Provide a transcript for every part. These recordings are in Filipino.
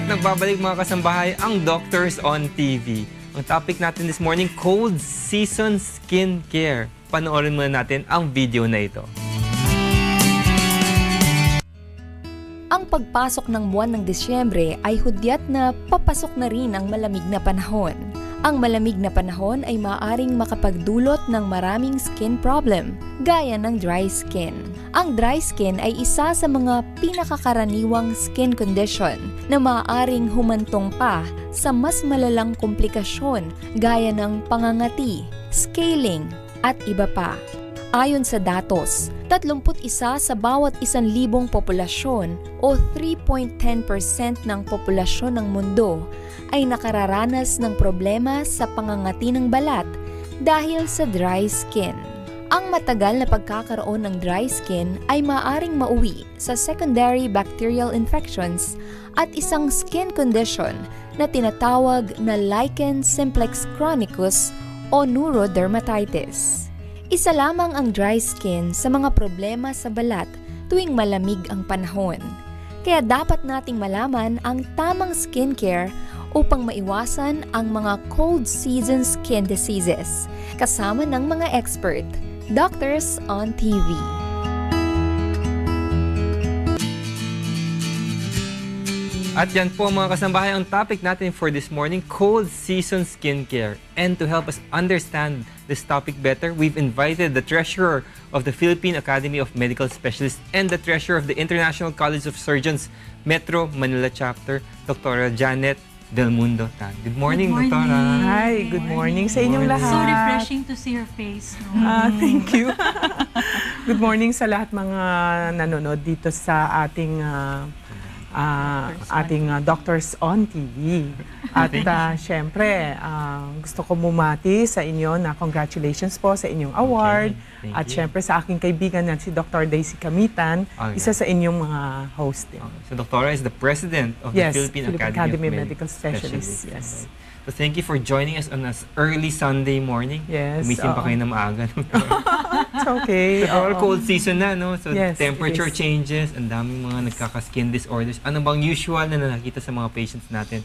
At nagbabalik mga kasambahay ang Doctors on TV. Ang topic natin this morning, cold season skincare. Panoorin muna natin ang video na ito. Ang pagpasok ng buwan ng Disyembre ay hudyat na papasok na rin ang malamig na panahon. Ang malamig na panahon ay maaaring makapagdulot ng maraming skin problem, gaya ng dry skin. Ang dry skin ay isa sa mga pinakakaraniwang skin condition na maaaring humantong pa sa mas malalang komplikasyon gaya ng pangangati, scaling, at iba pa. Ayon sa datos, 31 sa bawat 1,000 populasyon o 3.10% ng populasyon ng mundo ay nakararanas ng problema sa pangangati ng balat dahil sa dry skin. Ang matagal na pagkakaroon ng dry skin ay maaaring mauwi sa secondary bacterial infections at isang skin condition na tinatawag na lichen simplex chronicus o neurodermatitis. Isa lamang ang dry skin sa mga problema sa balat tuwing malamig ang panahon. Kaya dapat nating malaman ang tamang skincare upang maiwasan ang mga cold season skin diseases. Kasama ng mga expert, Doctors on TV. At yan po mga kasambahay ang topic natin for this morning, cold season skincare. And to help us understand this topic better, we've invited the treasurer of the Philippine Academy of Medical Specialists and the treasurer of the International College of Surgeons Metro Manila Chapter, Dr. Janet Del Mundo Tan. Good morning, Doktora. Hi, good morning sa inyong lahat. So refreshing to see your face. No? Thank you. Good morning sa lahat mga nanonood dito sa ating Doctors on TV. At syempre, gusto ko bumati sa inyo na congratulations po sa inyong award. Okay, at syempre sa aking kaibigan na si Dr. Daisy Camitan, isa sa inyong mga host din. So Doktora is the president of the Philippine Academy of Medical Specialists. Yes. So thank you for joining us on this early Sunday morning. Yes. Gumising pa kayo na maaga. It's okay. Cold season na, no? So yes, temperature changes, ang daming mga nagkaka-skin disorders. Ano bang usual na nakikita sa mga patients natin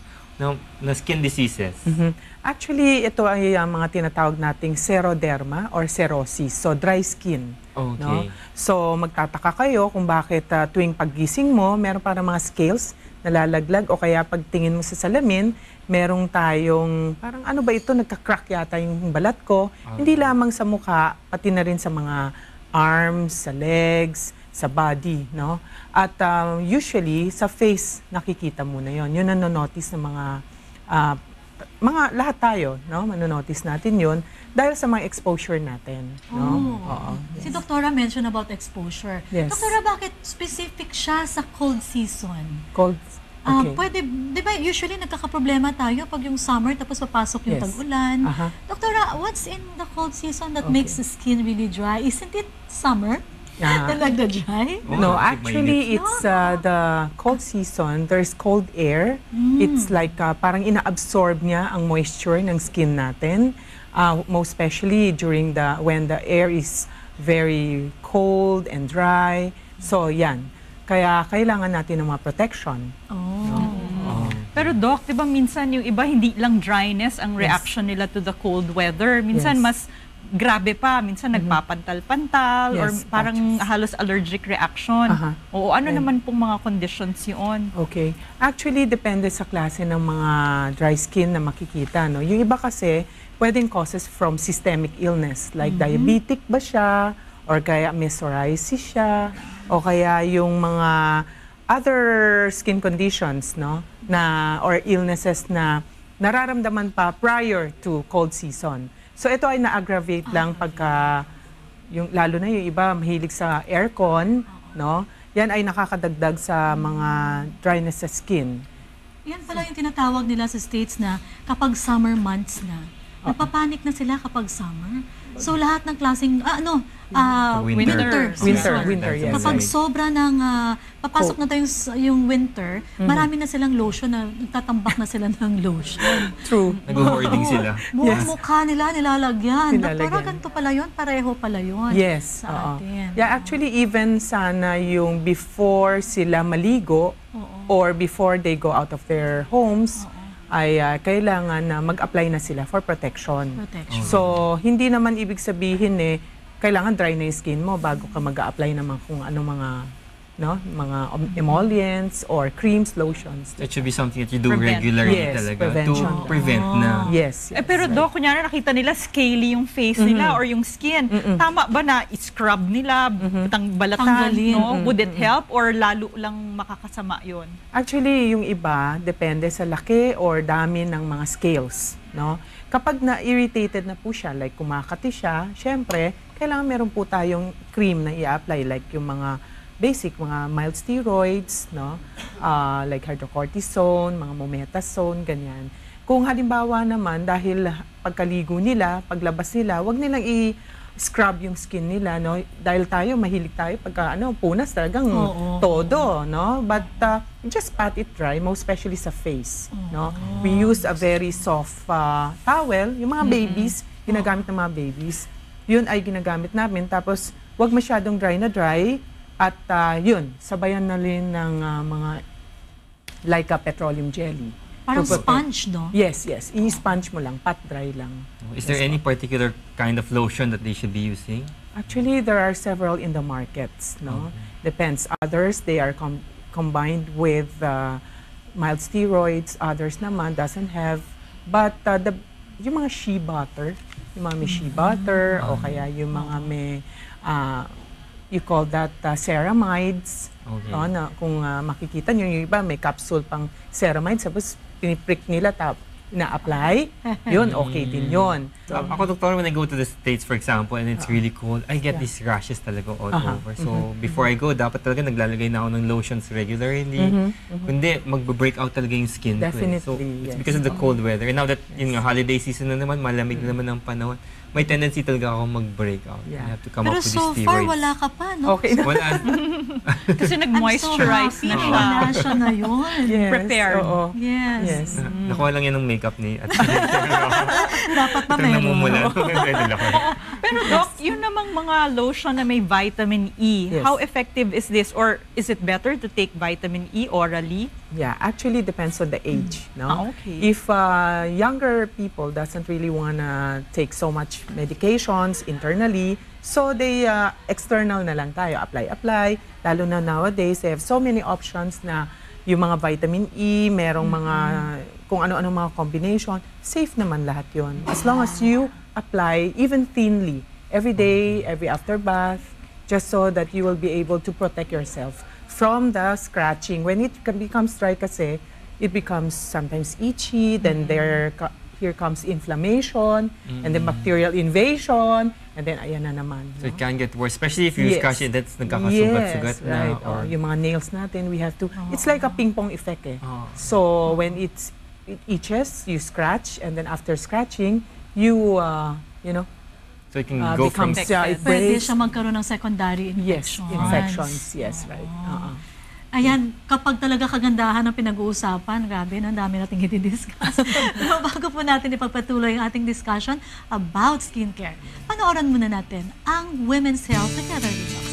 na skin diseases? Actually, ito ay mga tinatawag nating xeroderma or xerosis. So, dry skin. Okay. No? So, magtataka kayo kung bakit tuwing paggising mo, meron parang mga scales na lalaglag o kaya pagtingin mo sa salamin, merong tayong, parang ano ba ito, nagka-crack yata yung balat ko. Hindi lamang sa mukha, pati na rin sa mga arms, sa legs, sa body, no? At usually, sa face, nakikita mo na yon. Yun ang notice ng mga lahat tayo, no? Manonotice natin yun dahil sa mga exposure natin, no? Oo. Si Doktora mentioned about exposure. Yes. Doktora, bakit specific siya sa cold season? Cold, okay. Pwede, di ba usually nagkakaproblema tayo pag yung summer tapos papasok yung tag-ulan. Doktora, what's in the cold season that makes the skin really dry? Isn't it summer? Na nagda-dry? No, actually, it's the cold season. There's cold air. It's like parang ina-absorb niya ang moisture ng skin natin. Most especially during when the air is very cold and dry. So, yan. Kaya kailangan natin ng mga protection. Pero Doc, di ba minsan yung iba hindi lang dryness ang reaction nila to the cold weather. Minsan mas grabe pa, minsan nagpapantal-pantal or parang halos allergic reaction. O ano naman pong mga conditions yun? Okay. Actually, depende sa klase ng mga dry skin na makikita. No? Yung iba kasi, pwedeng causes from systemic illness. Like diabetic ba siya? Or kaya may psoriasis siya? O kaya yung mga other skin conditions, no? Or illnesses na nararamdaman pa prior to cold season. So ito ay na-aggravate lang pagka, lalo na yung iba mahilig sa aircon, no? Yan ay nakakadagdag sa mga dryness sa skin. Yan pala yung tinatawag nila sa States na kapag summer months na. Napapanik na sila kapag summer. So lahat ng klaseng, winter, yes. Kapag sobra ng, papasok na tayong yung winter, marami na silang lotion na, nagtatambak na sila ng lotion. True. Nag-hoarding sila. Mukha nila nilalagyan. Pero ganito pala yun, pareho pala yun. Yes. Sa atin. Yeah, actually even sana yung before sila maligo, or before they go out of their homes, ay kailangan na mag-apply na sila for protection. So, hindi naman ibig sabihin kailangan dry na yung skin mo bago ka mag-apply naman kung ano mga emollients or creams, lotions. That should be something that you do regularly talaga to prevent na. Yes. Pero Doc, kunyari nakita nila scaly yung face nila or yung skin. Tama ba na i-scrub nila, balatan, no? Would it help or lalo lang makakasama yon? Actually, yung iba, depende sa laki or dami ng mga scales, no? Kapag na-irritated na po siya, like kumakati siya, syempre, kailangan meron po tayong cream na i-apply, like yung mga basic, mga mild steroids, no? Like hydrocortisone, mga mometasone, ganyan. Kung halimbawa naman, dahil pagkaligo nila, paglabas nila, wag nilang i-scrub yung skin nila, no? Dahil mahilig tayo pagka, punas talagang todo, no? But just pat it dry, most especially sa face, no? We use a very soft towel, yung mga babies, ginagamit ng mga babies, yun ay ginagamit namin. Tapos, wag masyadong dry na dry, at yun, sabayan na rin ng mga like a petroleum jelly. Parang sponge, no? Yes. I-sponge mo lang, pat dry lang. Is there any particular kind of lotion that they should be using? Actually, there are several in the markets, no? Depends. Others, they are combined with mild steroids. Others naman doesn't have. But yung mga shea butter, yung mga may shea butter, o kaya yung mga may you call that ceramides. Na, kung makikita nyo, yung iba may capsule pang ceramides, tapos piniprick nila, ina-apply, yun, okay din yun. So, ako, Doctor, when I go to the States, for example, and it's really cold, I get these rashes talaga all over. So, before I go, dapat talaga naglalagay na ako ng lotions regularly. Kundi, mag-break out talaga yung skin ko. So, it's because of the cold weather. And now that, holiday season na naman, malamig na naman ang panahon, may tendency talaga ako mag-break out. I have to come up with these steroids. Pero so far, wala ka pa, no? Okay. Wala. Kasi nag-moisturize na siya. Wala siya na yun. Yes. Prepared. Yes. Nakuha lang yan ng makeup ni at Dapat pa meron. namumula. Pero Doc, yun namang mga lotion na may vitamin E, how effective is this? Or is it better to take vitamin E orally? Yeah, actually depends on the age, no? Okay. If younger people doesn't really wanna take so much medications internally, so they external na lang tayo, apply. Lalo na nowadays, they have so many options na yung mga vitamin E, merong mga kung ano-ano mga combination, safe naman lahat yon. As long as you apply, even thinly, every day, every after bath, just so that you will be able to protect yourself from the scratching. When it becomes dry kasi, it becomes sometimes itchy, then here comes inflammation, and then bacterial invasion, and then ayan na naman. So it can get worse, especially if you scratch it, that's nagkakasugat-sugat na. Right. Or yung mga nails natin, we have to, it's like a ping-pong effect So when it itches, you scratch, and then after scratching, you know, so it can go from pwede siya magkaroon ng secondary yes, infections. infections. Yes, right. Ayan, kapag talaga kagandahan ang pinag-uusapan, grabe, ang dami nating i-discuss. Pero bago po natin ipagpatuloy ang ating discussion about skincare, panoorin muna natin ang Women's Health together with us.